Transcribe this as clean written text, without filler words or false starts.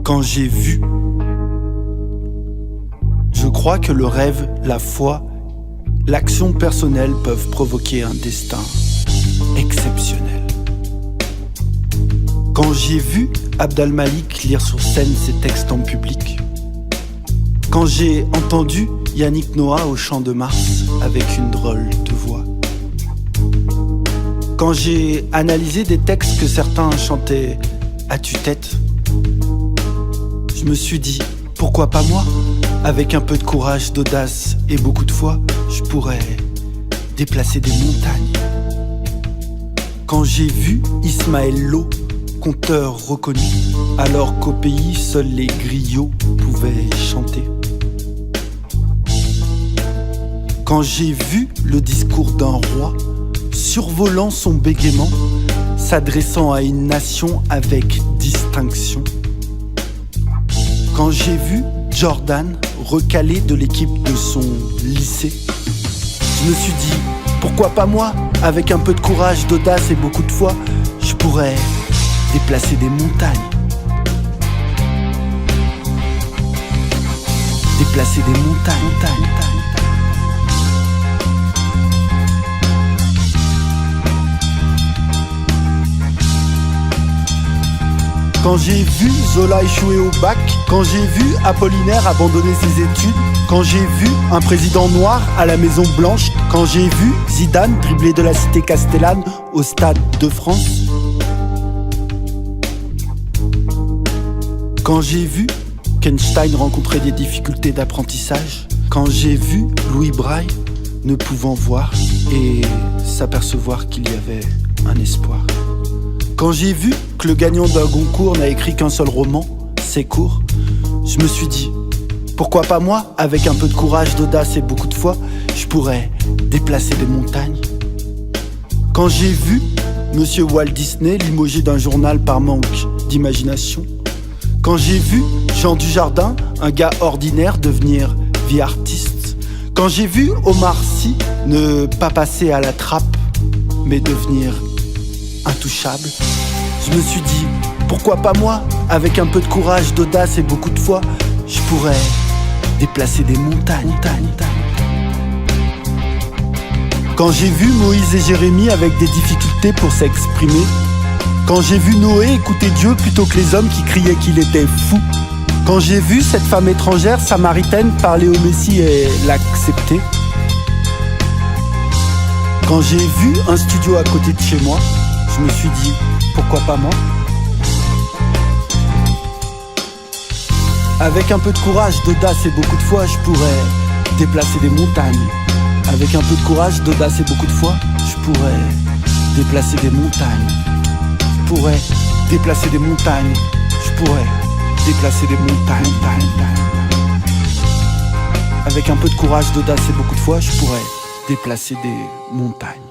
Quand j'ai vu, je crois que le rêve, la foi, l'action personnelle peuvent provoquer un destin exceptionnel. Quand j'ai vu Abd al-Malik lire sur scène ses textes en public, quand j'ai entendu Yannick Noah au Champ de Mars avec une drôle de voix, quand j'ai analysé des textes que certains chantaient à tue-tête, je me suis dit, pourquoi pas moi? Avec un peu de courage, d'audace et beaucoup de foi, je pourrais déplacer des montagnes. Quand j'ai vu Ismaël Lo, conteur reconnu, alors qu'au pays, seuls les griots pouvaient chanter. Quand j'ai vu le discours d'un roi, survolant son bégaiement, s'adressant à une nation avec distinction. Quand j'ai vu Jordan recalé de l'équipe de son lycée, je me suis dit, pourquoi pas moi? Avec un peu de courage, d'audace et beaucoup de foi, je pourrais déplacer des montagnes. Déplacer des montagnes. Quand j'ai vu Zola échouer au bac, quand j'ai vu Apollinaire abandonner ses études, quand j'ai vu un président noir à la Maison Blanche, quand j'ai vu Zidane dribbler de la cité castellane au Stade de France, quand j'ai vu qu'Einstein rencontrait des difficultés d'apprentissage, quand j'ai vu Louis Braille ne pouvant voir et s'apercevoir qu'il y avait un espoir. Quand j'ai vu que le gagnant d'un Goncourt n'a écrit qu'un seul roman, C'est court, je me suis dit, pourquoi pas moi? Avec un peu de courage, d'audace et beaucoup de foi, je pourrais déplacer des montagnes. Quand j'ai vu Monsieur Walt Disney limogé d'un journal par manque d'imagination, quand j'ai vu Jean Dujardin, un gars ordinaire, devenir vie artiste, quand j'ai vu Omar Sy ne pas passer à la trappe, mais devenir intouchable, je me suis dit, pourquoi pas moi? Avec un peu de courage, d'audace et beaucoup de foi, je pourrais déplacer des montagnes. Quand j'ai vu Moïse et Jérémie avec des difficultés pour s'exprimer, quand j'ai vu Noé écouter Dieu plutôt que les hommes qui criaient qu'il était fou, quand j'ai vu cette femme étrangère samaritaine parler au Messie et l'accepter, quand j'ai vu un studio à côté de chez moi, je me suis dit, pourquoi pas moi? Avec un peu de courage, d'audace et beaucoup de foi, je pourrais déplacer des montagnes. Avec un peu de courage, d'audace et beaucoup de foi, je pourrais déplacer des montagnes. Je pourrais déplacer des montagnes. Je pourrais déplacer des montagnes. Avec un peu de courage, d'audace et beaucoup de foi, je pourrais déplacer des montagnes.